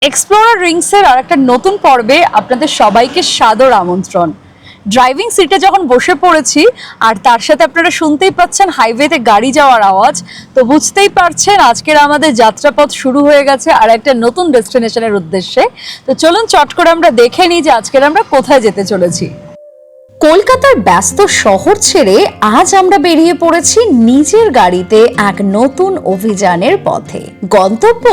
Explorer রিংসের আর একটা নতুন পর্বে আপনাদের সবাইকে সাদর আমন্ত্রণ। ড্রাইভিং সিটে যখন বসে পড়েছি আর তার সাথে আপনারা শুনতেই পাচ্ছেন হাইওয়েতে গাড়ি যাওয়ার আওয়াজ, তো বুঝতেই পারছেন আজকের আমাদের যাত্রাপথ শুরু হয়ে গেছে আর একটা নতুন ডেস্টিনেশনের উদ্দেশ্যে। তো চলুন চট করে আমরা দেখে নিই যে আজকের আমরা কোথায় যেতে চলেছি। কলকাতার ব্যস্ত শহর ছেড়ে আজ আমরা বেরিয়ে পড়েছি নিজের গাড়িতে এক নতুন অভিযানের পথে। গন্তব্য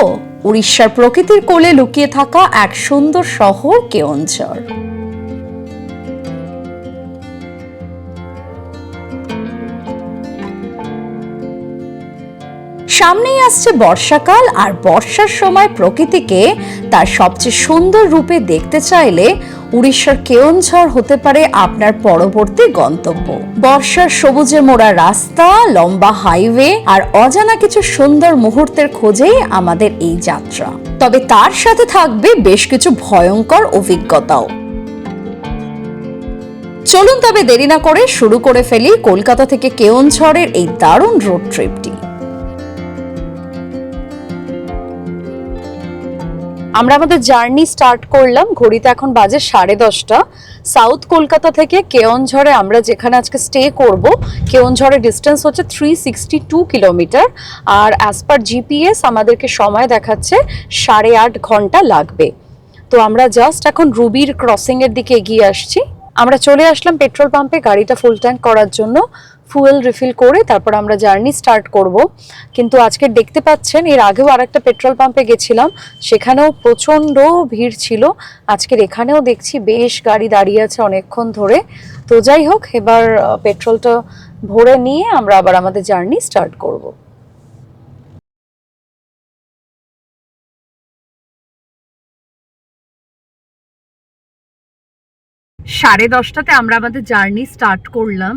উড়িষ্যার প্রকৃতির কোলে লুকিয়ে থাকা এক সুন্দর শহর কেওনঝর। সামনেই আসছে বর্ষাকাল, আর বর্ষার সময় প্রকৃতিকে তার সবচেয়ে সুন্দর রূপে দেখতে চাইলে উড়িষ্যার কেওনঝর হতে পারে আপনার পরবর্তী গন্তব্য। বর্ষার সবুজে মোড়া রাস্তা, লম্বা হাইওয়ে আর অজানা কিছু সুন্দর মুহূর্তের খোঁজেই আমাদের এই যাত্রা। তবে তার সাথে থাকবে বেশ কিছু ভয়ঙ্কর অভিজ্ঞতাও। চলুন তবে দেরি না করে শুরু করে ফেলি কলকাতা থেকে কেওনঝরের এই দারুণ রোড ট্রিপটি। আমরা আমাদের জার্নি স্টার্ট করলাম, ঘড়িতে এখন বাজে 10:30। সাউথ কলকাতা থেকে কেওনঝরে আমরা যেখানে আজকে স্টে করব, কেওনঝরের ডিস্টেন্স হচ্ছে 362 কিলোমিটার, আর অ্যাজ পার জিপিএস আমাদেরকে সময় দেখাচ্ছে 8.5 ঘন্টা লাগবে। তো আমরা জাস্ট এখন রুবির ক্রসিং এর দিকে এগিয়ে আসছি। আমরা চলে আসলাম পেট্রোল পাম্পে গাড়িটা ফুল ট্যাঙ্ক করার জন্য, ফুয়েল রিফিল করে তারপর আমরা জার্নি স্টার্ট করব। কিন্তু আজকে দেখতে পাচ্ছেন এর আগেও আরেকটা পেট্রোল পাম্পে গেছিলাম, সেখানেও প্রচণ্ড ভিড় ছিল। আজকের এখানেও দেখছি বেশ গাড়ি দাঁড়িয়ে আছে অনেকক্ষণ ধরে। তো যাই হোক, এবার পেট্রোলটা ভরে নিয়ে আমরা আবার আমাদের জার্নি স্টার্ট করব। 10:30টাতে আমরা আমাদের জার্নি স্টার্ট করলাম,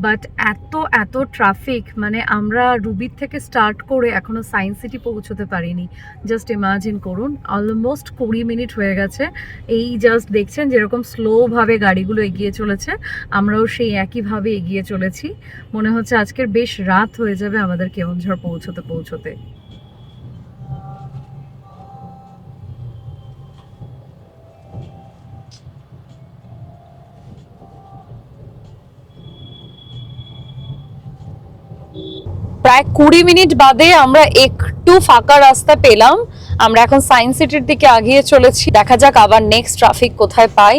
বাট এত এত ট্রাফিক, মানে আমরা রুবির থেকে স্টার্ট করে এখনো সায়েন্স সিটি পৌঁছতে পারিনি। জাস্ট ইমাজিন করুন, অলমোস্ট 20 মিনিট হয়ে গেছে। এই জাস্ট দেখছেন যেরকম স্লোভাবে গাড়িগুলো এগিয়ে চলেছে, আমরাও সেই একইভাবে এগিয়ে চলেছি। মনে হচ্ছে আজকের বেশ রাত হয়ে যাবে আমাদের কেওনঝর পৌঁছতে পৌঁছতে। প্রায় 20 মিনিট বাদে আমরা একটু ফাঁকা রাস্তা পেলাম। আমরা এখন সায়েন্স সিটির দিকে এগিয়ে চলেছি, দেখা যাক আবার নেক্সট ট্রাফিক কোথায় পাই।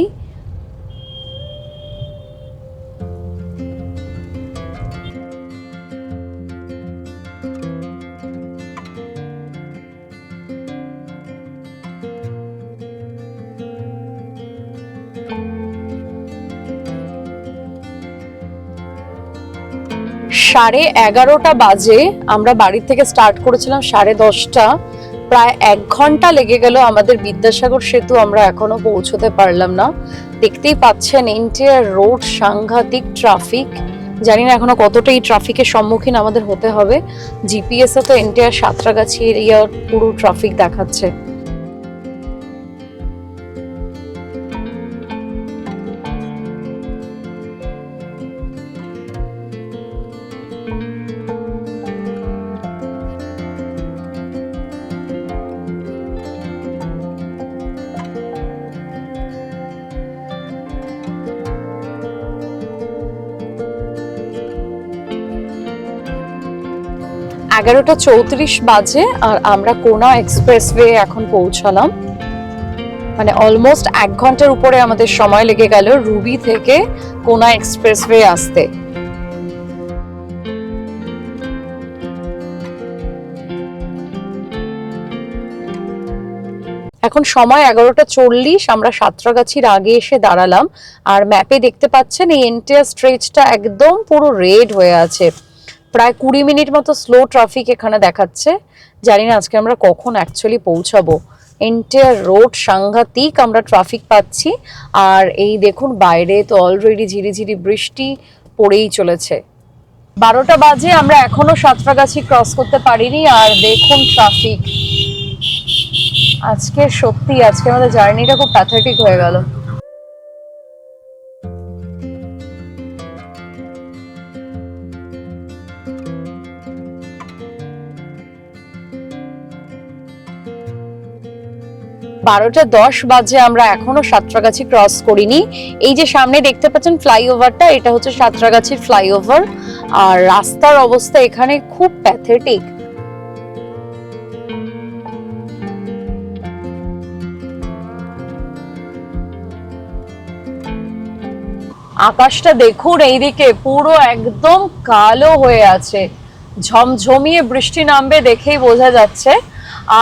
সাড়ে 11টা বাজে, আমরা বাড়ি থেকে স্টার্ট করেছিলাম 10:30। প্রায় 1 ঘন্টা লেগে গেল আমাদের বিদ্যাসাগর সেতু, আমরা এখনো পৌঁছতে পারলাম না। দেখতেই পাচ্ছেন এন্টায়ার রোড সাংঘাতিক ট্রাফিক। জানি না এখনো কতটা এই ট্রাফিকের সম্মুখীন আমাদের হতে হবে। জিপিএস এ তো এন্টায়ার সাঁতরাগাছি এরিয়ার পুরো ট্রাফিক দেখাচ্ছে। এগারোটা 34 বাজে আর আমরা কোনা এক্সপ্রেসওয়ে এখন পৌঁছালাম। মানে অলমোস্ট 1 ঘন্টার উপরে আমাদের সময় লেগে গেল রুবি থেকে কোনা এক্সপ্রেসওয়ে আসতে। এখন সময় 11:40, আমরা সাঁতরাগাছির আগে এসে দাঁড়ালাম। আর ম্যাপে দেখতে পাচ্ছেন এই এন্টায়ার স্ট্রেচটা একদম পুরো রেড হয়ে আছে। প্রায় 20 মিনিট মতো স্লো ট্রাফিক এখানে দেখাচ্ছে। জানি না আজকে আমরা কখন অ্যাকচুয়ালি পৌঁছাবো। এন্টায়ার রোড সাংঘাতিক আমরা ট্রাফিক পাচ্ছি। আর এই দেখুন বাইরে তো অলরেডি ঝিরিঝিরি বৃষ্টি পড়েই চলেছে। 12টা বাজে, আমরা এখনো সাঁতরাগাছি ক্রস করতে পারিনি, আর দেখুন ট্রাফিক। আজকে সত্যি আজকে আমাদের জার্নিটা খুব প্যাথেটিক হয়ে গেল। 12:10 বাজে, আমরা এখনো সাঁতরাগাছি ক্রস করিনি। এই যে সামনে দেখতে পাচ্ছেন ফ্লাইওভারটা, এটা হচ্ছে সাঁতরাগাছির ফ্লাইওভার। আর রাস্তার অবস্থা এখানে খুব প্যাথেটিক। আকাশটা দেখুন, এইদিকে পুরো একদম কালো হয়ে আছে, ঝমঝমিয়ে বৃষ্টি নামবে দেখেই বোঝা যাচ্ছে।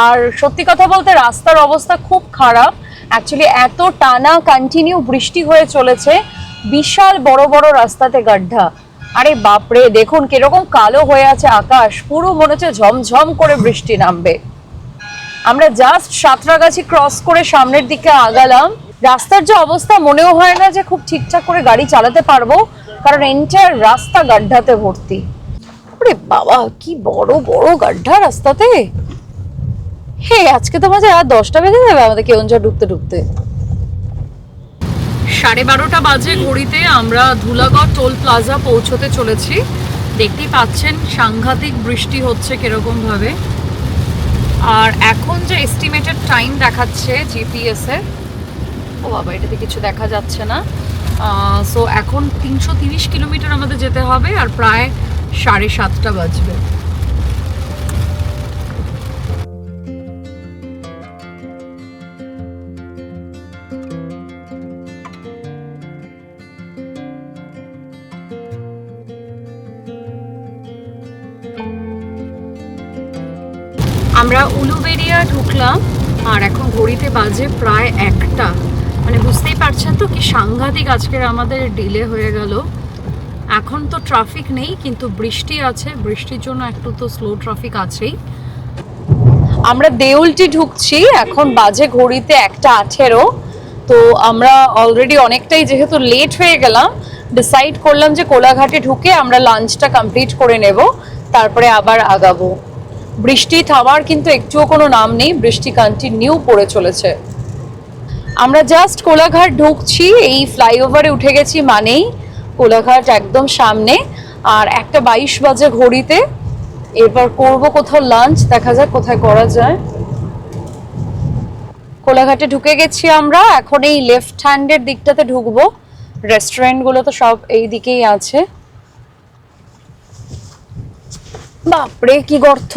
আর সত্যি কথা বলতে রাস্তার অবস্থা খুব খারাপ। অ্যাকচুয়ালি এত টানা কন্টিনিউ বৃষ্টি হয়ে চলেছে, বিশাল বড় বড় রাস্তাতে গাড্ডা। আরে বাপরে, দেখুন কিরকম কালো হয়ে আছে আকাশ, পুরো মনে হচ্ছে ঝমঝম করে বৃষ্টি নামবে। আমরা জাস্ট সাঁতরাগাছি ক্রস করে সামনের দিকে আগালাম। রাস্তার যে অবস্থা, মনেও হয় না যে খুব ঠিকঠাক করে গাড়ি চালাতে পারবো, কারণ এন্টায়ার রাস্তা গাড্ডাতে ভর্তি। ওরে বাবা, কি বড় বড় গাড্ডা রাস্তাতে। হে, আজকে তো মাঝে রাত 10টা বেজে যাবে আমাদের কেওনঝড় ঢুকতে ঢুকতে। 12:30 বাজে ঘড়িতে আমরা ধুলাগড় টোল প্লাজা পৌঁছতে চলেছি। দেখতেই পাচ্ছেন সাংঘাতিক বৃষ্টি হচ্ছে কিরকম ভাবে। আর এখন যে এস্টিমেটেড টাইম দেখাচ্ছে জিপিএস এর, ও বাবা এটাতে কিছু দেখা যাচ্ছে না। সো এখন 330 কিলোমিটার আমাদের যেতে হবে, আর প্রায় 7:30 বাজবে। আমরা উলুবেড়িয়া ঢুকলাম, আর এখন ঘড়িতে বাজে প্রায় 1টা। মানে বুঝতেই পারছেন তো কি সাংঘাতিক আজকের আমাদের ডিলে হয়ে গেল। এখন তো ট্রাফিক নেই, কিন্তু বৃষ্টি আছে, বৃষ্টির জন্য একটু তো স্লো ট্রাফিক আছেই। আমরা দেউলটি ঢুকছি, এখন বাজে ঘড়িতে 1:18। তো আমরা অলরেডি অনেকটাই যেহেতু লেট হয়ে গেলাম, ডিসাইড করলাম যে কোলাঘাটে ঢুকে আমরা লাঞ্চটা কমপ্লিট করে নেব, তারপরে আবার আগাবো। বৃষ্টি থামার কিন্তু একটুও কোনো নাম নেই, বৃষ্টি কন্টিনিউ পড়ে চলেছে। আমরা জাস্ট কোলাঘাট ঢুকছি, এই ফ্লাইওভারে উঠে গেছি মানেই কোলাঘাট একদম সামনে। আর 1:22 বাজে ঘড়িতে। এবার করব কোথাও লাঞ্চ, দেখা যাক কোথায় করা যায়। কোলাঘাটে ঢুকে গেছি আমরা, এখন এই লেফট হ্যান্ডের দিকটাতে ঢুকবো। রেস্টুরেন্টগুলো তো সব এই দিকেই আছে। বাপরে কি গর্ত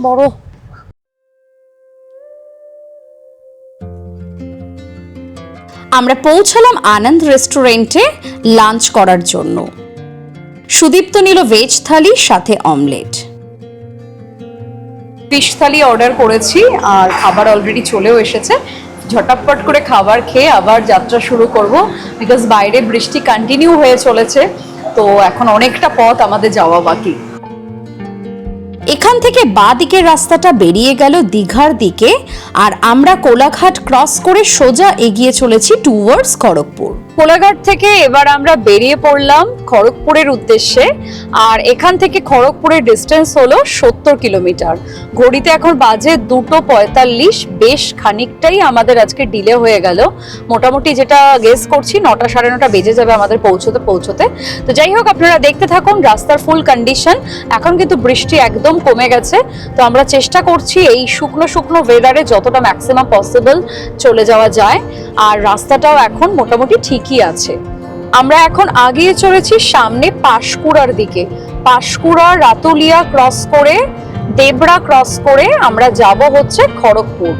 বড়। আমরা পৌঁছালাম আনন্দ রেস্টুরেন্টে লাঞ্চ করার জন্য। সুদীপ্ত নিল ভেজ থালি সাথে অমলেট। ফিশ থালি অর্ডার করেছি, আর খাবার অলরেডি চলেও এসেছে। ঝটাপট করে খাবার খেয়ে আবার যাত্রা শুরু করব, বিকজ বাইরে বৃষ্টি কন্টিনিউ হয়ে চলেছে। তো এখন অনেকটা পথ আমাদের যাওয়া বাকি। এখান থেকে বাঁ দিকের রাস্তাটা বেরিয়ে গেল দীঘার দিকে, আর আমরা কোলাঘাট ক্রস করে সোজা এগিয়ে চলেছি টুয়ার্ডস খড়গপুর। কোলাঘাট থেকে এবার আমরা বেরিয়ে পড়লাম খড়গপুরের উদ্দেশ্যে। আর এখান থেকে খড়গপুরের ডিস্টেন্স হলো 70 কিলোমিটার। ঘড়িতে এখন বাজে 2:45, বেশ খানিকটাই আমাদের আজকে ডিলে হয়ে গেল। মোটামুটি যেটা গেস করছি 9টা 9:30 বেজে যাবে আমাদের পৌঁছতে। তো যাই হোক, আপনারা দেখতে থাকুন রাস্তার ফুল কন্ডিশন। এখন কিন্তু বৃষ্টি একদম কমে গেছে, তো আমরা চেষ্টা করছি এই শুকনো শুকনো ওয়েদারে যতটা ম্যাক্সিমাম পসিবল চলে যাওয়া যায়। আর রাস্তাটাও এখন মোটামুটি ঠিকই আছে। আমরা এখন আগিয়ে চলেছি সামনে পাঁশকুড়ার দিকে। পাঁশকুড়া, রাতুলিয়া ক্রস করে, দেবড়া ক্রস করে আমরা যাব হচ্ছে খড়গপুর।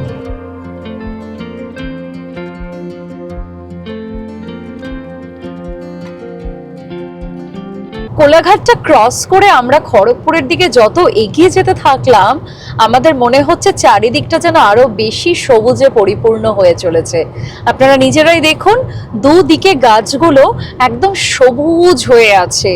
কোলাঘাটটা ক্রস করে আমরা খড়গপুরের দিকে যত এগিয়ে যেতে থাকলাম, আমাদের মনে হচ্ছে চারিদিকটা যেন আরো বেশি সবুজে পরিপূর্ণ হয়ে চলেছে। আপনারা নিজেরাই দেখুন, দুদিকে গাছগুলো একদম সবুজ হয়ে আছে।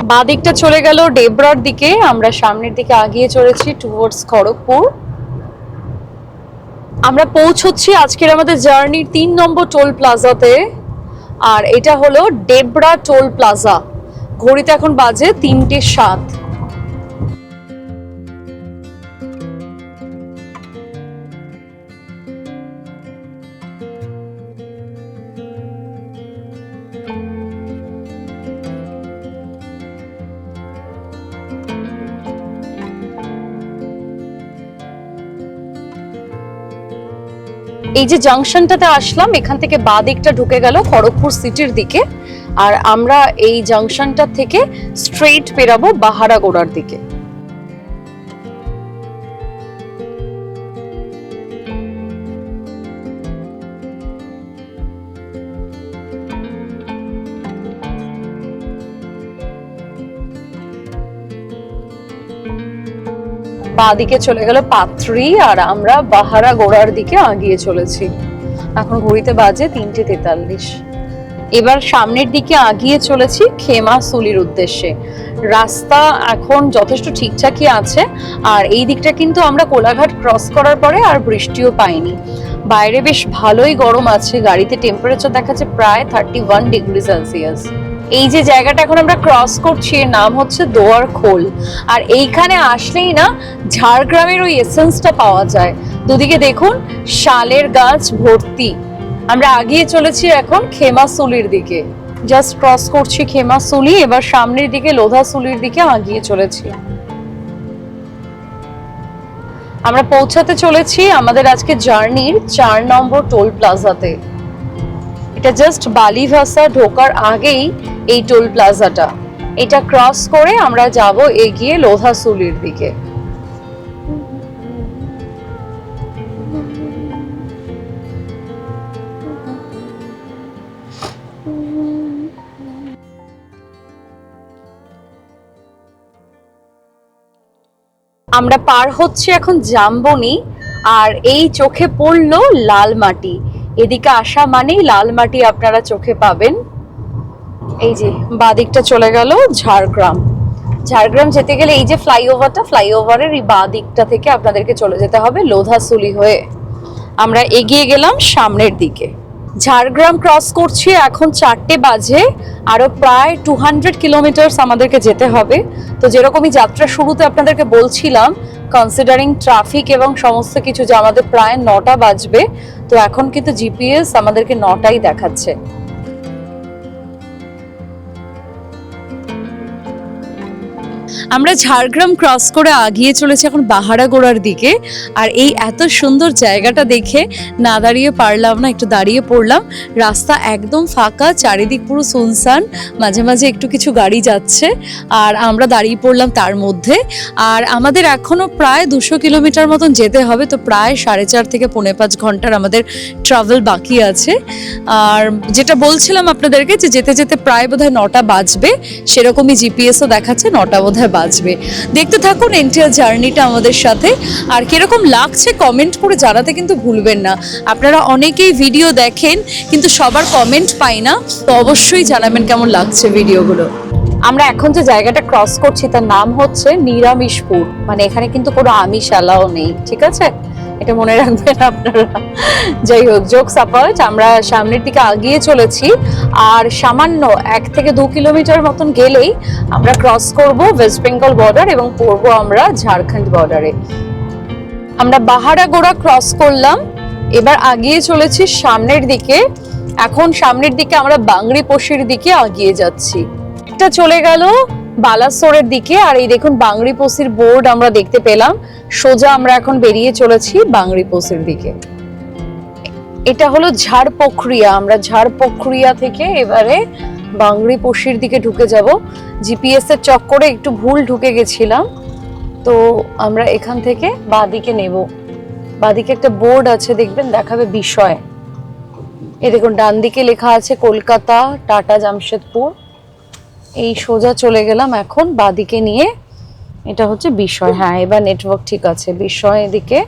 বাঁ দিকটা চলে গেল ডেবরার দিকে, আমরা সামনের দিকে আগিয়ে চলেছি টুয়ার্ডস খড়গপুর। আমরা পৌঁছচ্ছি আজকের আমাদের জার্নির 3 নম্বর টোল প্লাজাতে, আর এটা হলো ডেবরা টোল প্লাজা। ঘড়িতে এখন বাজে 3:07। এই যে জাংশনটাতে আসলাম, এখান থেকে বাঁ দিকটা ঢুকে গেল খড়গপুর সিটির দিকে, আর আমরা এই জাংশনটা থেকে স্ট্রেইট বেরাবো বাহারাগোড়ার দিকে। বাঁদিকে চলে গেল পাত্রী, আর আমরা বাহারাগোড়ার দিকে আগিয়ে চলেছি। এখন ঘড়িতে বাজে 3:43। এবার সামনের দিকে আগিয়ে চলেছি খেমাশুলির উদ্দেশ্যে। রাস্তা এখন যথেষ্ট ঠিকঠাকই আছে, আর এই দিকটা কিন্তু আমরা কোলাঘাট ক্রস করার পরে আর বৃষ্টিও পাইনি। বাইরে বেশ ভালোই গরম আছে, গাড়িতে টেম্পারেচার দেখাচ্ছে প্রায় 31 ডিগ্রি সেলসিয়াস। এই যে জায়গাটা এখন আমরা ক্রস করছি এর নাম হচ্ছে দোয়ার খোল, আর এইখানে আসলেই না ঝাড়গ্রামের ওই এসেন্সটা পাওয়া যায়। দুদিকে দেখুন শালের গাছ ভর্তি। আমরা আগিয়ে চলেছি এখন খেমাশুলির দিকে, জাস্ট ক্রস করছি খেমাশুলি, এবার সামনের দিকে লোধাশুলির দিকে আগিয়ে চলেছি। আমরা পৌঁছাতে চলেছি আমাদের আজকে জার্নির 4 নম্বর টোল প্লাজাতে। এটা জাস্ট বালিভাসা ঢোকার আগেই এই টোল প্লাজাটা। এটা ক্রস করে আমরা যাব এগিয়ে লোধাশুলির দিকে। আমরা পার হচ্ছে এখন জামবনি, আর এই চোখে পড়লো লাল মাটি। এদিকে আসা মানেই লাল মাটি আপনারা চোখে পাবেন। এই যে বাদিকটা চলে গেল ঝাড়গ্রাম। ঝাড়গ্রাম যেতে গেলে এই যে ফ্লাইওভারটা, ফ্লাইওভারের এই বাদিকটা থেকে আপনাদেরকে চলে যেতে হবে লোধাশুলি হয়ে। আমরা এগিয়ে গেলাম সামনের দিকে। ঝাড়গ্রাম ক্রস করছি, এখন 4টে বাজে, আরো প্রায় 200 কিলোমিটার আমাদেরকে যেতে হবে। তো যেরকমই যাত্রা শুরুতে আপনাদেরকে বলছিলাম, কনসিডারিং ট্রাফিক এবং সমস্ত কিছু, যে আমাদের প্রায় 9টা বাজবে। তো এখন কিন্তু জিপিএস আমাদেরকে 9টাই দেখাচ্ছে। আমরা ঝাড়গ্রাম ক্রস করে আগিয়ে চলেছি এখন বাহারাগোড়ার দিকে। আর এই এত সুন্দর জায়গাটা দেখে না দাঁড়িয়ে পারলাম না, একটু দাঁড়িয়ে পড়লাম। রাস্তা একদম ফাঁকা, চারিদিক পুরো সুনসান, মাঝে মাঝে একটু কিছু গাড়ি যাচ্ছে, আর আমরা দাঁড়িয়ে পড়লাম তার মধ্যে। আর আমাদের এখনো প্রায় 200 কিলোমিটার মতন যেতে হবে, তো প্রায় 4.5 থেকে 4.5 ঘন্টার আমাদের ট্রাভেল বাকি আছে। আর যেটা বলছিলাম আপনাদেরকে, যে যেতে যেতে প্রায় বোধহয় 9টা বাজবে, সেরকমই জিপিএসও দেখাচ্ছে 9টা বোধহয় বাজবে। দেখতে থাকুন এন্টায়ার জার্নিটা আমাদের সাথে। আর কিরকম লাগছে কমেন্ট করে জানাতে কিন্তু ভুলবেন না। আপনারা অনেকেই ভিডিও দেখেন কিন্তু সবার কমেন্ট পাই না, তো অবশ্যই জানাবেন কেমন লাগছে ভিডিওগুলো। আমরা এখন যে জায়গাটা ক্রস করছি তার নাম হচ্ছে নিরামিষপুর, মানে এখানে কিন্তু কোনো আমিষ অ্যালাও নেই, ঠিক আছে? এটা মনে রাখবেন আপনারা। যাই হোক, জোকস অ্যাপার্ট, আমরা সামনের দিকে আগিয়ে চলেছি। আর সামান্য 1 থেকে 2 কিলোমিটার মতন গেলেই আমরা ক্রস করব ওয়েস্ট বেঙ্গল বর্ডার এবং পড়বো আমরা ঝাড়খণ্ড বর্ডারে। আমরা বাহারাগোড়া ক্রস করলাম, এবার আগিয়ে চলেছি সামনের দিকে। এখন সামনের দিকে আমরা বাংরিপোশির দিকে আগিয়ে যাচ্ছি। এটা চলে গেল বালাসোরের দিকে, আর এই দেখুন বাংরিপোশির বোর্ড আমরা দেখতে পেলাম। সোজা আমরা এখন বেরিয়ে চলেছি বাংরিপোশির দিকে। এটা হলো ঝাড়পোখরিয়া। আমরা ঝাড়পোখরিয়া থেকে এবারে বাংরিপোশির দিকে ঢুকে যাব। জিপিএস এর চক্করে একটু ভুল ঢুকে গেছিলাম, তো আমরা এখান থেকে বাঁদিকে নেব। বাঁদিকে একটা বোর্ড আছে, দেখবেন দেখাবে বিষয়। এই দেখুন ডান দিকে লেখা আছে কলকাতা, টাটা, জামশেদপুর। এই সোজা চলে গেলাম এখন বাঁদিকে নিয়ে। এটা হচ্ছে বিষয়। হ্যাঁ, এবার নেটওয়ার্ক ঠিক আছে। বিষয় দিকে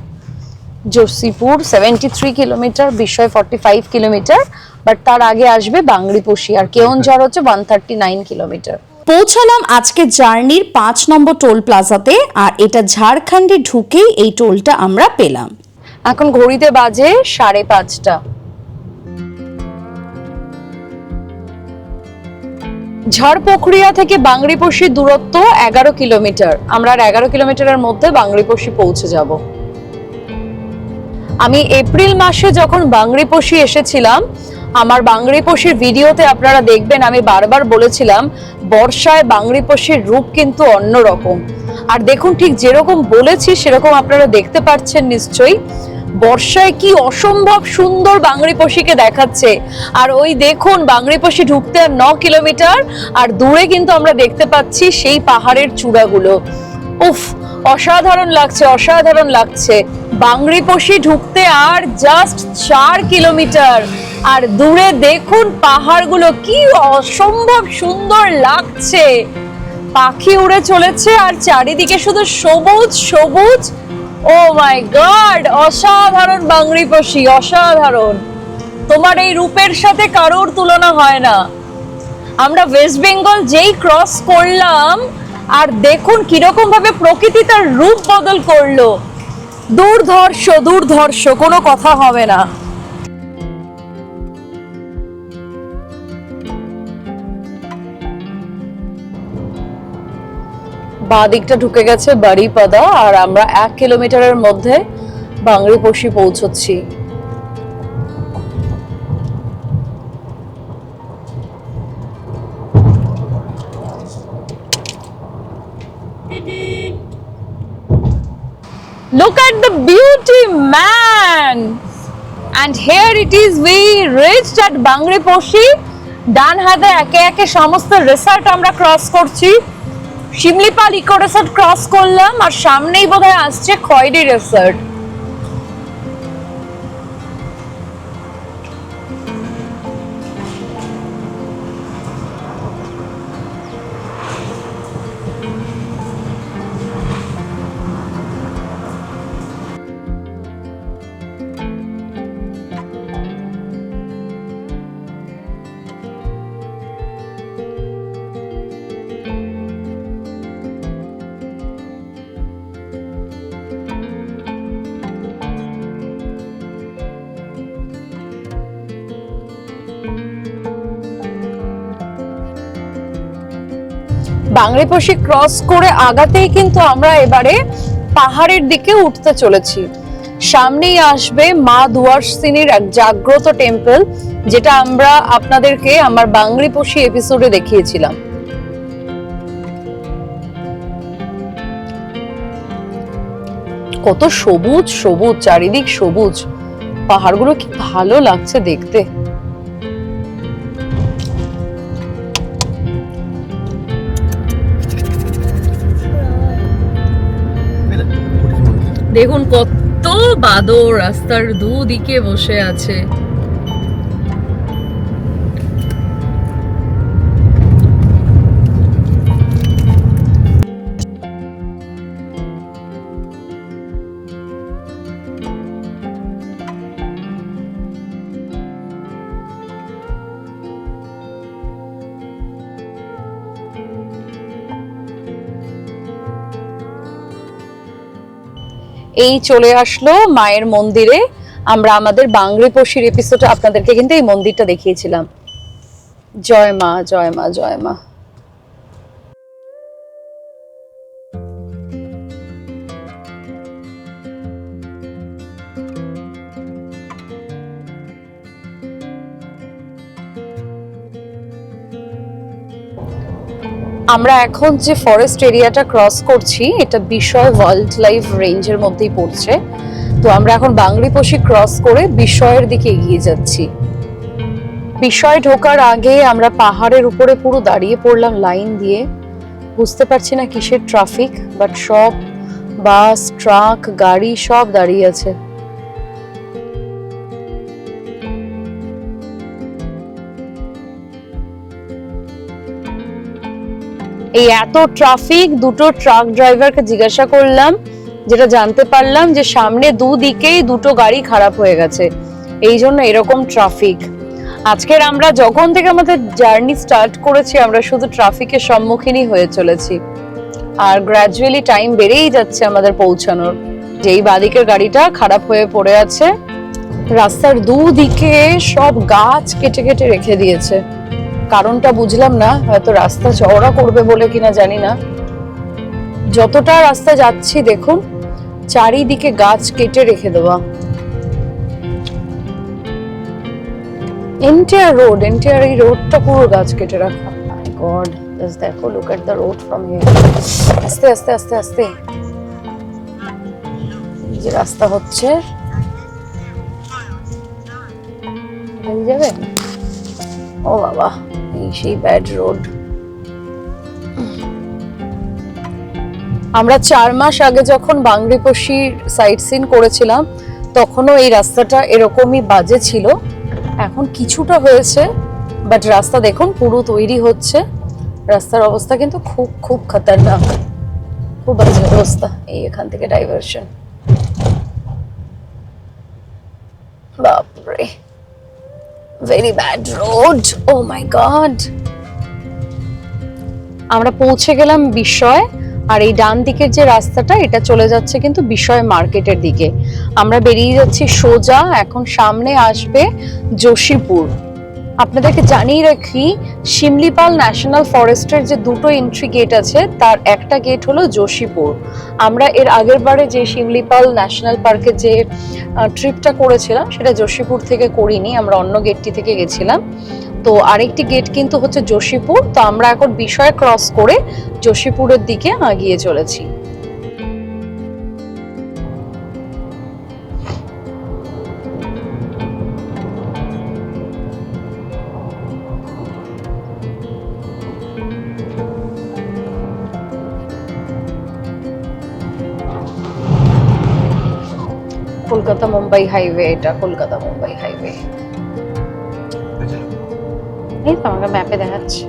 জোশীপুর 73 কিলোমিটার, বিষয় 45 কিলোমিটার, বাট তার আগে আসবে বাংরিপোশি, আর কেওনঝড় হচ্ছে 139 কিলোমিটার। পৌঁছালাম আজকে জার্নির 5 নম্বর টোল প্লাজাতে, আর এটা ঝাড়খণ্ডে ঢুকেই এই টোলটা আমরা পেলাম। এখন ঘড়িতে বাজে 5:30। ঝাড়পোখরিয়া থেকে বাংরিপোশির দূরত্ব 11 কিলোমিটার। আমরা আর 11 কিলোমিটারের মধ্যে বাংরিপোশি পৌঁছে যাব। আমি এপ্রিল মাসে যখন বাংরিপোশি এসেছিলাম, আমার বাংরিপোশির ভিডিওতে আপনারা দেখবেন আমি বারবার বলেছিলাম বর্ষায় বাংরিপোশির রূপ কিন্তু অন্যরকম। আর দেখুন ঠিক যেরকম বলেছি সেরকম আপনারা দেখতে পাচ্ছেন নিশ্চয়ই। বর্ষায় কি অসম্ভব সুন্দর বাংরিপোষিকে দেখাচ্ছে। আর ওই দেখুন বাংরিপোষি ঢুকতে আর 9 কিলোমিটার, আর দূরে কিন্তু আমরা দেখতে পাচ্ছি সেই পাহাড়ের চূড়াগুলো। উফ, অসাধারণ লাগছে, অসাধারণ লাগছে। বাংরিপোষি ঢুকতে আর জাস্ট 4 কিলোমিটার, আর দূরে দেখুন পাহাড়গুলো কি অসম্ভব সুন্দর লাগছে। পাখি উড়ে চলেছে আর চারিদিকে শুধু সবুজ সবুজ। ও মাই গড, অসাধারণ বাংরিপোষি, অসাধারণ। তোমার এই রূপের সাথে কারোর তুলনা হয় না। আমরা ওয়েস্ট বেঙ্গল যেই ক্রস করলাম, আর দেখুন কিরকম ভাবে প্রকৃতি তার রূপ বদল করলো। দুর্ধর্ষ, দুর্ধর্ষ, কোনো কথা হবে না। বাঁ দিকটা ঢুকে গেছে বারিপাদা, আর আমরা 1 কিলোমিটারের মধ্যে বাংরিপোষি পৌঁছচ্ছি। Look at the beauty, man! And here it is, we reached at বাংরিপোষি। ডান হাতে একে একে সমস্ত রিসর্ট আমরা ক্রস করছি। শিমলিপাল ইকো রিসর্ট ক্রস করলাম, আর সামনেই বোধহয় আসছে খয়েরি রিসর্ট। বাংরিপোষি ক্রস করে আগাতেই কিন্তু আমরা এবারে পাহাড়ের দিকে উঠতে চলেছি। সামনেই আসবে মা দুয়ারসিনীর এক জাগ্রত টেম্পল, যেটা আমরা আপনাদেরকে আমার বাংরিপোষি এপিসোডে দেখিয়েছিলাম। কত সবুজ সবুজ, চারিদিক সবুজ, পাহাড়গুলো কি ভালো লাগছে দেখতে। দেখুন কত বাদর রাস্তার দুদিকে বসে আছে। এই চলে আসলো মায়ের মন্দিরে। আমরা আমাদের বাংরিপোষির এপিসোডে আপনাদেরকে কিন্তু এই মন্দিরটা দেখিয়েছিলাম। জয় মা, জয় মা, জয় মা। আমরা এখন যে ফরেস্ট এরিয়াটা ক্রস করছি, এটা বিষয় ওয়াইল্ড লাইফ রেঞ্জের মধ্যেই পড়ছে। তো আমরা এখন বাংরিপোষি ক্রস করে বিষয়ের দিকে এগিয়ে যাচ্ছি। বিষয় ঢোকার আগে আমরা পাহাড়ের উপরে পুরো দাঁড়িয়ে পড়লাম লাইন দিয়ে। বুঝতে পারছি না কিসের ট্রাফিক, বাট সব বাস, ট্রাক, গাড়ি সব দাঁড়িয়ে আছে। এই এত ট্রাফিক, দুটো ট্রাক ড্রাইভারকে জিজ্ঞাসা করলাম, যেটা জানতে পারলাম যে সামনে দুদিকেই দুটো গাড়ি খারাপ হয়ে গেছে, এই জন্য এরকম ট্রাফিক। আজকের আমরা যখন থেকে আমাদের জার্নি স্টার্ট করেছি, আমরা শুধু ট্রাফিকের সম্মুখীনই হয়ে চলেছি, আর গ্র্যাজুয়ালি টাইম বেড়েই যাচ্ছে আমাদের পৌঁছানোর। যেই বাদিকের গাড়িটা খারাপ হয়ে পড়ে আছে, রাস্তার দুদিকে সব গাছ কেটে কেটে রেখে দিয়েছে। কারণটা বুঝলাম না, হয়তো রাস্তা চওড়া করবে বলে কিনা জানি না। যতটা রাস্তা যাচ্ছি দেখুন চারিদিকে গাছ কেটে রেখে দেওয়া। এন্টায়ার রোড, এন্টায়ার এই রোডটা পুরো গাছ কেটে রাখা। মাই গড, জাস্ট দেখো, look at the road from here. আস্তে আস্তে আস্তে আস্তে, এই যে রাস্তা হচ্ছে, দিয়ে যাবে? ও বাবা, এই সেই ব্যাড রোড। আমরা 4 মাস আগে যখন বাংলাপোশি সাইট সিন করেছিলাম তখনও এই রাস্তাটা এরকমই বাজে ছিল। এখন কিছুটা হয়েছে, বাট রাস্তা দেখুন পুরো তৈরি হচ্ছে। রাস্তার অবস্থা কিন্তু খুব খুব খতরনাক, খুব বাজে অবস্থা। এই এখান থেকে ডাইভারশন, বাপরে, ভেরি ব্যাড রোড, ও মাই গড। আমরা পৌঁছে গেলাম বিস্ময়, আর এই ডান দিকের যে রাস্তাটা এটা চলে যাচ্ছে কিন্তু বিস্ময় মার্কেটের দিকে। আমরা বেরিয়ে যাচ্ছি সোজা, এখন সামনে আসবে যোশীপুর। আপনাদেরকে জানিয়ে রাখি, শিমলিপাল ন্যাশনাল ফরেস্টের যে দুটো এন্ট্রি গেট আছে তার একটা গেট হলো যোশীপুর। আমরা এর আগের বারে যে শিমলিপাল ন্যাশনাল পার্কে যে ট্রিপটা করেছিলাম সেটা যোশীপুর থেকে করিনি, আমরা অন্য গেটটি থেকে গেছিলাম। তো আরেকটি গেট কিন্তু হচ্ছে যোশীপুর। তো আমরা এখন বিস্ময় ক্রস করে যোশীপুরের দিকে এগিয়ে চলেছি। কলকাতা মুম্বাই হাইওয়ে, এটা কলকাতা মুম্বাই হাইওয়ে। এই তো আমাকে ম্যাপে দেখাচ্ছে।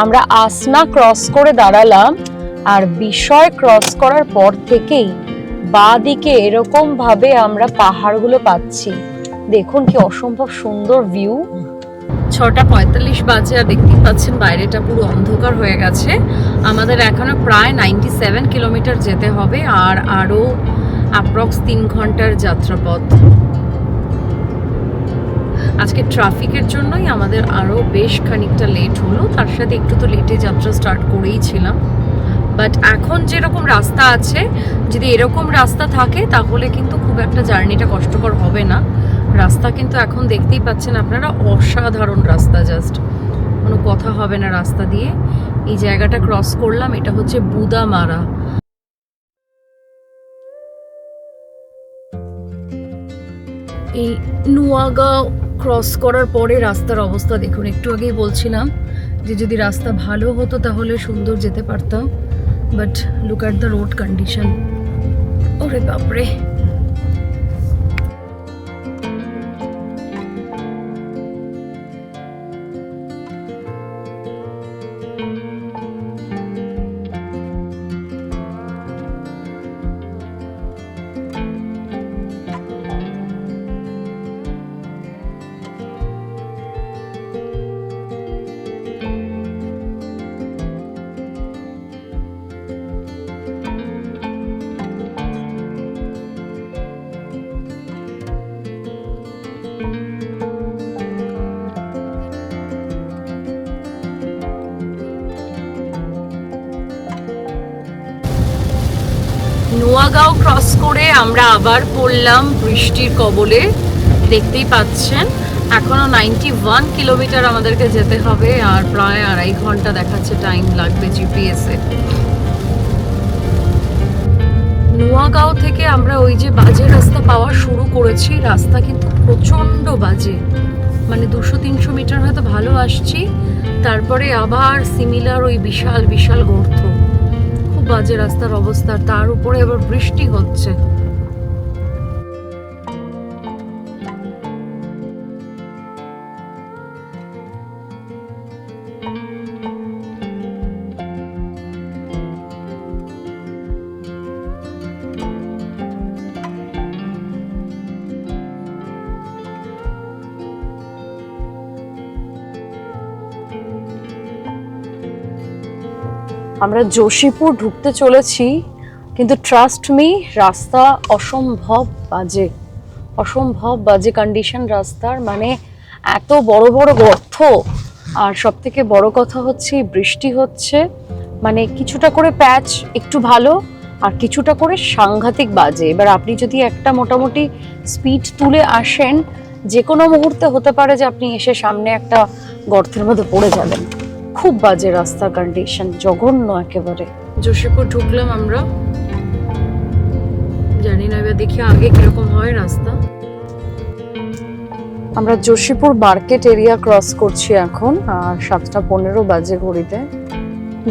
আমরা আসনা ক্রস করে দাঁড়ালাম, আর বিস্ময় ক্রস করার পর থেকেই বাঁ দিকে এরকম ভাবে আমরা পাহাড়গুলো পাচ্ছি। দেখুন কি অসম্ভব সুন্দর ভিউ। 6:45 বাজে, আর দেখতেই পাচ্ছেন বাইরেটা পুরো অন্ধকার হয়ে গেছে। আমাদের এখনো প্রায় 97 কিলোমিটার যেতে হবে, আর আরো অ্যাপ্রক্স 3 ঘন্টার যাত্রাপথ। আজকে ট্রাফিকের জন্যই আমাদের আরো বেশ খানিকটা লেট হলো, তার সাথে একটু তো লেটে যাত্রা স্টার্ট করেই ছিলাম। বাট এখন যেরকম রাস্তা আছে, যদি এরকম রাস্তা থাকে তাহলে কিন্তু খুব একটা জার্নিটা কষ্টকর হবে না। রাস্তা কিন্তু এখন দেখতেই পাচ্ছেন আপনারা, অসাধারণ রাস্তা, জাস্ট কোনো কথা হবে না রাস্তা দিয়ে। এই জায়গাটা ক্রস করলাম, এটা হচ্ছে বুদামারা। এই নুয়াগাঁও ক্রস করার পরে রাস্তার অবস্থা দেখুন। একটু আগেই বলছিলাম যে যদি রাস্তা ভালো হতো তাহলে সুন্দর যেতে পারতাম, but look at the road condition. ওরে বাপরে, নোয়াগাঁও ক্রস করে আমরা আবার পড়লাম বৃষ্টির কবলে। দেখতেই পাচ্ছেন এখনো 91 কিলোমিটার আমাদেরকে যেতে হবে, আর প্রায় 2.5 ঘন্টা দেখাচ্ছে টাইম লাগবে জিপিএসে। নোয়াগাঁও থেকে আমরা ওই যে বাজে রাস্তা পাওয়া শুরু করেছি, রাস্তা কিন্তু প্রচন্ড বাজে, মানে 200-300 মিটার হয়তো ভালো আসছি, তারপরে আবার সিমিলার ওই বিশাল বিশাল গর্ত। খুব বাজে রাস্তার অবস্থা, তার উপরে আবার বৃষ্টি হচ্ছে। আমরা যোশীপুর ঢুকতে চলেছি, কিন্তু ট্রাস্ট মি রাস্তা অসম্ভব বাজে, অসম্ভব বাজে কন্ডিশন রাস্তার। মানে এত বড় বড় গর্ত, আর সব থেকে বড় কথা হচ্ছে বৃষ্টি হচ্ছে, মানে কিছুটা করে প্যাচ একটু ভালো আর কিছুটা করে সাংঘাতিক বাজে। এবার আপনি যদি একটা মোটামুটি স্পিড তুলে আসেন যে কোনো মুহূর্তে হতে পারে যে আপনি এসে সামনে একটা গর্তের মধ্যে পড়ে যাবেন। খুব বাজে রাস্তার কন্ডিশন, জঘন্য একেবারে। যোশীপুর ঢুকলাম আমরা, জানি না এবার দেখি আগে কিরকম হয় রাস্তা। আমরা যোশীপুর মার্কেট এরিয়া ক্রস করছি এখন, আর 7:15 বাজে ঘড়িতে।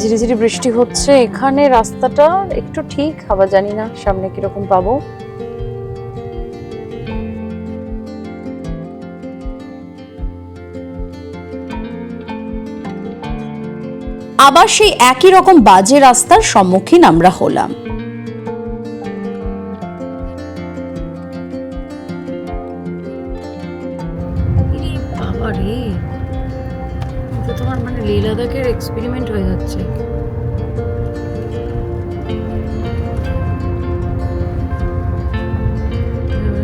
ঝিরিঝিরি বৃষ্টি হচ্ছে এখানে, রাস্তাটা একটু ঠিক, আবার জানি না সামনে কিরকম পাবো। আবার সেই একই রকম বাজে রাস্তার সম্মুখীন আমরা হলাম। বাবা রে, তো তোমার মানে লে লাদাখের এক্সপেরিমেন্ট হয়ে যাচ্ছে।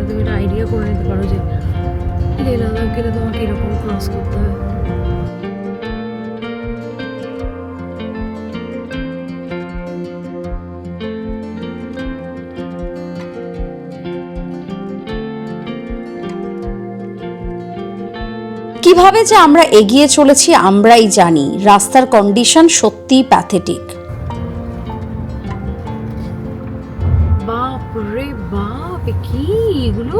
তুমি একটা আইডিয়া করে নিতে পারো যে লে লাদাখ গেলে তোমাকে এরকম ক্রস করতে হবে। কিভাবে যে আমরা এগিয়ে চলেছি আমরাই জানি। রাস্তার কন্ডিশন সত্যিই প্যাথেটিক। বাপ রে বাপ, কি এগুলো!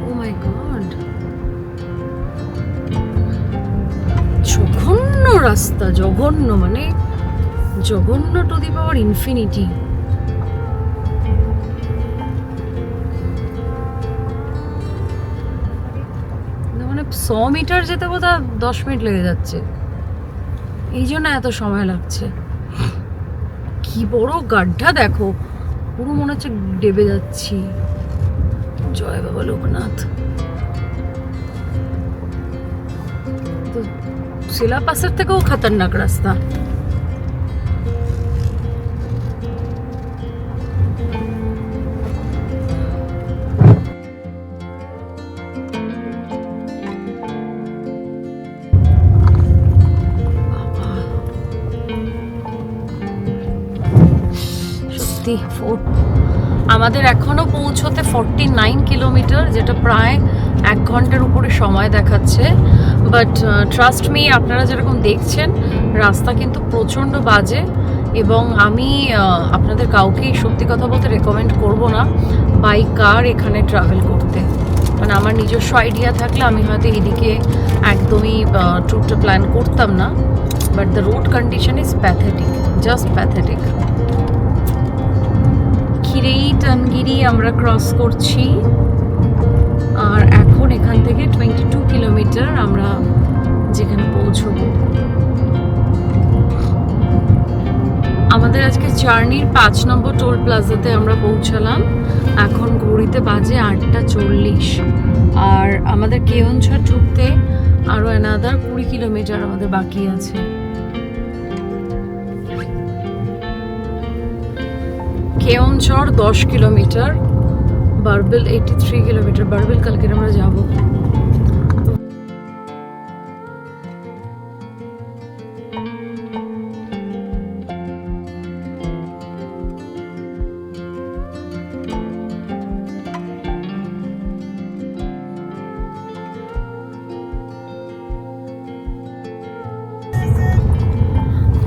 ও মাই গড, জঘন্য রাস্তা, জঘন্য, মানে জঘন্য টু দি পাওয়ার ইনফিনিটি। মানে 100 মিটার যেতে বোধহয় 10 মিনিট লেগে যাচ্ছে, এই জন্য এত সময় লাগছে। কি বড় গাড্ডা দেখো, পুরো মনে হচ্ছে ডেবে যাচ্ছি। জয় বাবা লোকনাথ। তো শিলাপাসের থেকেও খতরনাক রাস্তা। আমাদের এখনো পৌঁছতে 49 কিলোমিটার, যেটা প্রায় 1 ঘন্টার উপরে সময় দেখাচ্ছে। বাট ট্রাস্ট মি, আপনারা যেরকম দেখছেন রাস্তা কিন্তু প্রচণ্ড বাজে, এবং আমি আপনাদের কাউকেই সত্যি কথা বলতে রেকমেন্ড করব না বাই কার এখানে ট্রাভেল করতে। মানে আমার নিজস্ব আইডিয়া থাকলে আমি হয়তো এদিকে একদমই ট্যুরটা প্ল্যান করতাম না, but the road condition is pathetic, just pathetic. খিরেইটানগিরি আমরা ক্রস করছি, আর এখন এখান থেকে 22 কিলোমিটার আমরা যেখানে পৌঁছবো। আমাদের আজকে জার্নির 5 নম্বর টোল প্লাজাতে আমরা পৌঁছালাম। এখন ঘড়িতে বাজে 8:40, আর আমাদের কেওনঝড় ঢুকতে আরো অ্যানাদার 20 কিলোমিটার আমাদের বাকি আছে। Keonjhar 10 kilometre, barbell 83 kilometre. Barbell কালকে আমরা যাব।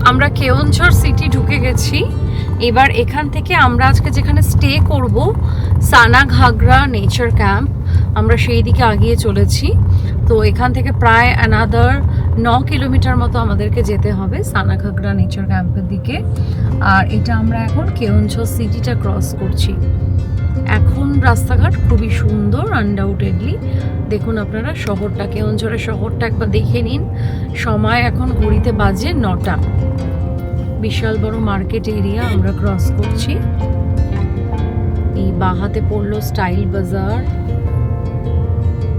আমরা কেওনঝড় সিটি ঢুকে গেছি। এবার এখান থেকে আমরা আজকে যেখানে স্টে করব, সানাঘাগরা নেচার ক্যাম্প, আমরা সেই দিকে আগিয়ে চলেছি। তো এখান থেকে প্রায় অ্যানাদার 9 কিলোমিটার মতো আমাদেরকে যেতে হবে সানাঘাগরা নেচার ক্যাম্পের দিকে। আর এটা আমরা এখন কেওনঝড় সিটিটা ক্রস করছি। এখন রাস্তাঘাট খুবই সুন্দর আনডাউটেডলি। দেখুন আপনারা শহরটা, কেওনঝড়ের শহরটা একবার দেখে নিন। সময় এখন ঘড়িতে বাজে 9টা। বিশাল বড় মার্কেট এরিয়া আমরা ক্রস করছি। এই বাহাতে পড়লো স্টাইল বাজার,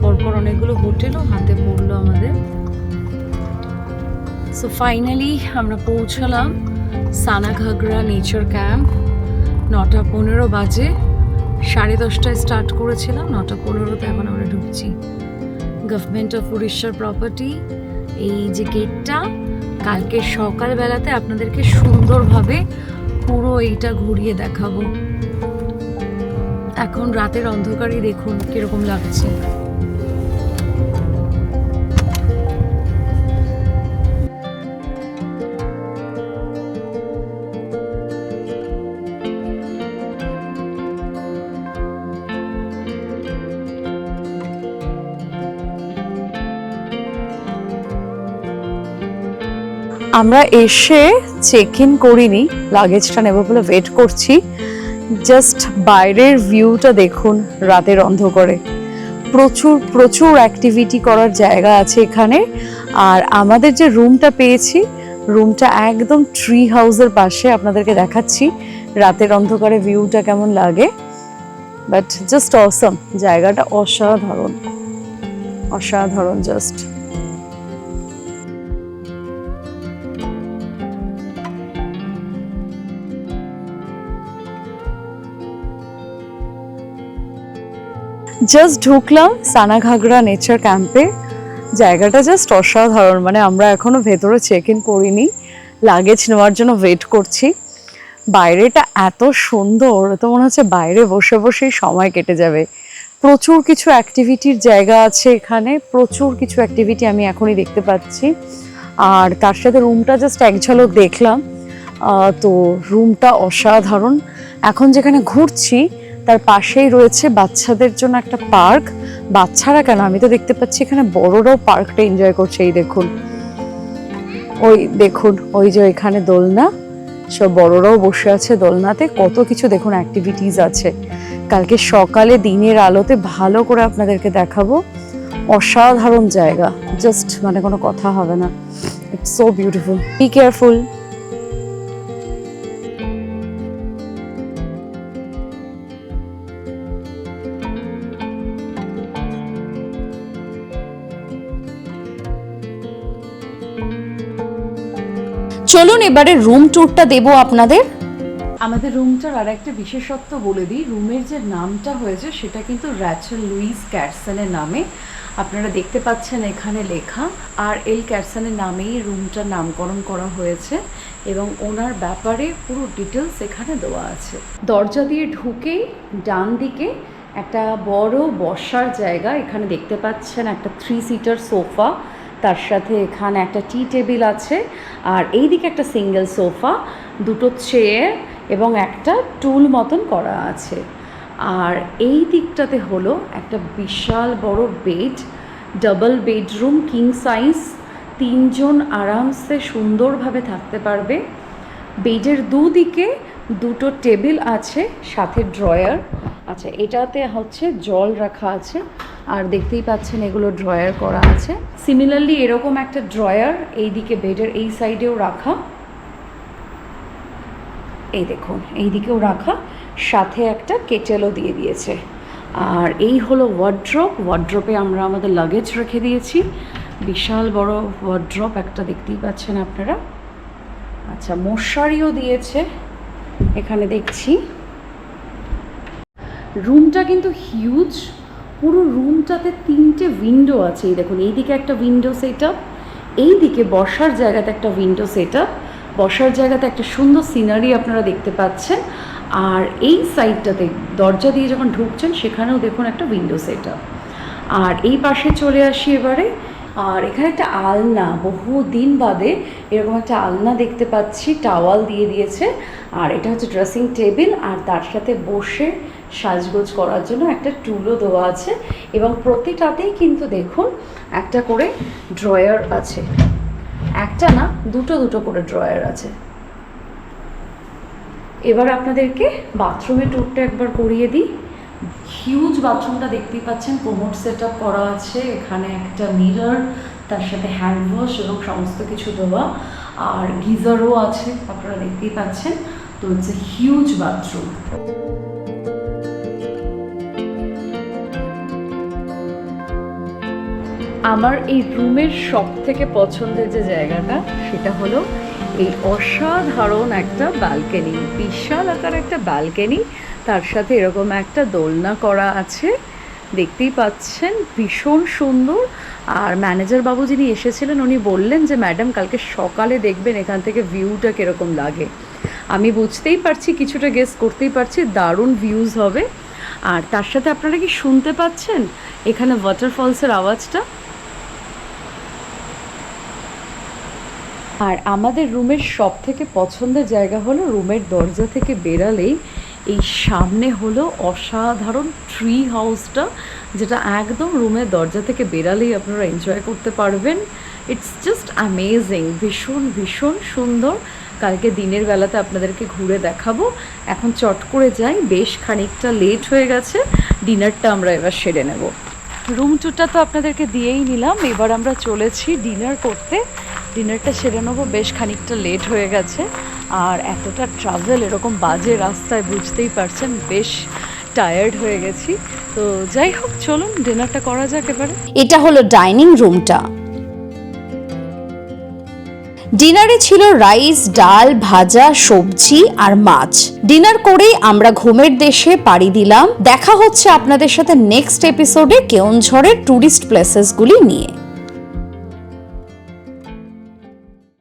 পরপর অনেকগুলো হোটেলও হাতে পড়লো আমাদের। সো ফাইনালি আমরা পৌঁছলাম সানাঘাগরা নেচার ক্যাম্প। 9:15 বাজে, 10:30টায় স্টার্ট করেছিলাম, 9:15তে এখন আমরা ঢুকছি। গভর্নমেন্ট অফ উড়িষ্যার প্রপার্টি। এই যে গেটটা, কালকে সকালবেলাতে আপনাদেরকে সুন্দরভাবে পুরো এইটা ঘুরিয়ে দেখাবো। এখন রাতের অন্ধকারে দেখুন কিরকম লাগছে। আমরা এসে চেক ইন করিনি, লাগেজটা নেবো বলে ওয়েট করছি। জাস্ট বাইরের ভিউটা দেখুন রাতের অন্ধকারে। প্রচুর প্রচুর অ্যাক্টিভিটি করার জায়গা আছে এখানে। আর আমাদের যে রুমটা পেয়েছি, রুমটা একদম ট্রি হাউসের পাশে। আপনাদেরকে দেখাচ্ছি রাতের অন্ধকারে ভিউটা কেমন লাগে। বাট জাস্ট অসম, জায়গাটা অসাধারণ অসাধারণ জাস্ট। জাস্ট ঢুকলাম সানাঘাগরা নেচার ক্যাম্পে। জায়গাটা জাস্ট অসাধারণ। মানে আমরা এখনো ভেতরে চেক ইন করিনি, লাগেজ নেওয়ার জন্য ওয়েট করছি। বাইরেটা এত সুন্দর, তো মনে হচ্ছে বাইরে বসে বসেই সময় কেটে যাবে। প্রচুর কিছু অ্যাক্টিভিটির জায়গা আছে এখানে, প্রচুর কিছু অ্যাক্টিভিটি আমি এখনই দেখতে পাচ্ছি। আর তার সাথে রুমটা জাস্ট এক ঝলক দেখলাম, তো রুমটা অসাধারণ। এখন যেখানে ঘুরছি তার পাশেই রয়েছে বাচ্চাদের জন্য একটা পার্ক। বাচ্চারা কেন, আমি তো দেখতে পাচ্ছি এখানে বড়রাও পার্কটা এনজয় করছে। এই দেখুন, ওই দেখুন, ওই যে এখানে দোলনা, সব বড়রাও বসে আছে দোলনাতে। কত কিছু দেখুন অ্যাক্টিভিটিস আছে। কালকে সকালে দিনের আলোতে ভালো করে আপনাদেরকে দেখাবো। অসাধারণ জায়গা, জাস্ট মানে কোনো কথা হবে না। It's so beautiful. Be careful. চলুন এবারে রুম ট্যুরটা দেবো আপনাদের। আমাদের রুমটার আর একটা বিশেষত্ব বলে দিই। রুমের যে নামটা হয়েছে সেটা কিন্তু র্যাচেল লুইস ক্যারসনের নামে। আপনারা দেখতে পাচ্ছেন এখানে লেখা। আর এল ক্যারসনের নামেই রুমটার নামকরণ করা হয়েছে এবং ওনার ব্যাপারে পুরো ডিটেলস এখানে দেওয়া আছে। দরজা দিয়ে ঢুকেই ডান দিকে একটা বড় বসার জায়গা এখানে দেখতে পাচ্ছেন, একটা 3 সিটার সোফা, তার সাথে এখানে একটা টি টেবিল আছে। আর এইদিকে একটা সিঙ্গেল সোফা, দুটো চেয়ার এবং একটা টুল মতন করা আছে। আর এই দিকটাতে হলো একটা বিশাল বড় bed, double bedroom, king size. 3 জন আরামসে সুন্দরভাবে থাকতে পারবে। বেডের দুদিকে দুটো টেবিল আছে, সাথে ড্রয়ার। আচ্ছা, এটাতে হচ্ছে জল রাখা আছে, আর দেখতেই পাচ্ছেন এগুলো ড্রয়ার করা আছে। সিমিলারলি এরকম একটা ড্রয়ার এইদিকে বেডের এই সাইডেও রাখা, এই দেখুন এইদিকেও রাখা, সাথে একটা কেটেলও দিয়ে দিয়েছে। আর এই হলো ওয়ার্ড্রপ। ওয়ার্ড্রপে আমরা আমাদের লাগেজ রেখে দিয়েছি। বিশাল বড় ওয়ার্ড্রপ একটা, দেখতেই পাচ্ছেন আপনারা। আচ্ছা, মশারিও দিয়েছে এখানে দেখছি। রুমটা কিন্তু হিউজ। পুরো রুমটাতে 3টে উইন্ডো আছে। এই দেখুন, এইদিকে একটা উইন্ডো সেট আপ, এইদিকে বসার জায়গাতে একটা উইন্ডো সেট আপ, বসার জায়গাতে একটা সুন্দর সিনারি আপনারা দেখতে পাচ্ছেন। আর এই সাইডটাতে দরজা দিয়ে যখন ঢুকছেন সেখানেও দেখুন একটা উইন্ডো সেট আপ। আর এই পাশে চলে আসি এবারে। আর এখানে একটা আলনা, বহু দিন বাদে এরকম একটা আলনা দেখতে পাচ্ছি, টাওয়াল দিয়ে দিয়েছে। আর এটা হচ্ছে ড্রেসিং টেবিল, আর তার সাথে বসে সাজগোজ করার জন্য একটা টুলও দেওয়া আছে। এবং প্রতিটাতেই কিন্তু দেখুন একটা করে ড্রয়ার আছে, একটা না দুটো দুটো করে ড্রয়ার আছে। এবার আপনাদেরকে বাথরুমের ট্যুরটা একবার করিয়ে দিই। হিউজ বাথরুমটা দেখতেই পাচ্ছেন, কোমোড সেট আপ করা আছে, এখানে একটা মিরর, তার সাথে হ্যান্ড ওয়াশ এবং সমস্ত কিছু দেওয়া, আর গিজারও আছে আপনারা দেখতেই পাচ্ছেন। তো ইটস এ হিউজ বাথরুম। আমার এই রুমের সব থেকে পছন্দের যে জায়গাটা সেটা হলো এই অসাধারণ একটা ব্যালকনি, বিশাল আকার একটা ব্যালকনি, তার সাথে এরকম একটা দোলনা করা আছে, দেখতেই পাচ্ছেন, ভীষণ সুন্দর। আর ম্যানেজার বাবু যিনি এসেছিলেন উনি বললেন যে ম্যাডাম কালকে সকালে দেখবেন এখান থেকে ভিউটা কীরকম লাগে। আমি বুঝতেই পারছি, কিছুটা গেস করতেই পারছি, দারুণ ভিউজ হবে। আর তার সাথে আপনারা কি শুনতে পাচ্ছেন এখানে ওয়াটারফলসের আওয়াজটা? আর আমাদের রুমের সব থেকে পছন্দের জায়গা হলো রুমের দরজা থেকে বেরালেই এই সামনে হলো অসাধারণ ট্রি হাউসটা, যেটা একদম রুমের দরজা থেকে বেরালেই আপনারা এনজয় করতে পারবেন। ইটস জাস্ট অ্যামেজিং, ভীষণ ভীষণ সুন্দর। কালকে দিনের বেলাতে আপনাদেরকে ঘুরে দেখাবো। এখন চট করে যাই, বেশ খানিকটা লেট হয়ে গেছে, ডিনারটা আমরা এবার সেরে নেব। রুম টুরটা তো আপনাদেরকে দিয়েই নিলাম, এবার আমরা চলেছি ডিনার করতে। ডিনারটা সেরে নেবো, বেশ খানিকটা লেট হয়ে গেছে। আর এতটা ট্রাভেল এরকম বাজে রাস্তায়, বুঝতেই পারছেন বেশ টায়ার্ড হয়ে গেছি। তো যাই হোক, চলুন ডিনারটা করা যাক এবারে। এটা হলো ডাইনিং রুমটা। ডিনারে ছিল রাইস, ডাল, ভাজা, সবজি আর মাছ। ডিনার করেই আমরা ঘুমের দেশে পাড়ি দিলাম। দেখা হচ্ছে আপনাদের সাথে নেক্সট এপিসোডে কেওনঝড়ের টুরিস্ট প্লেসেসগুলি নিয়ে।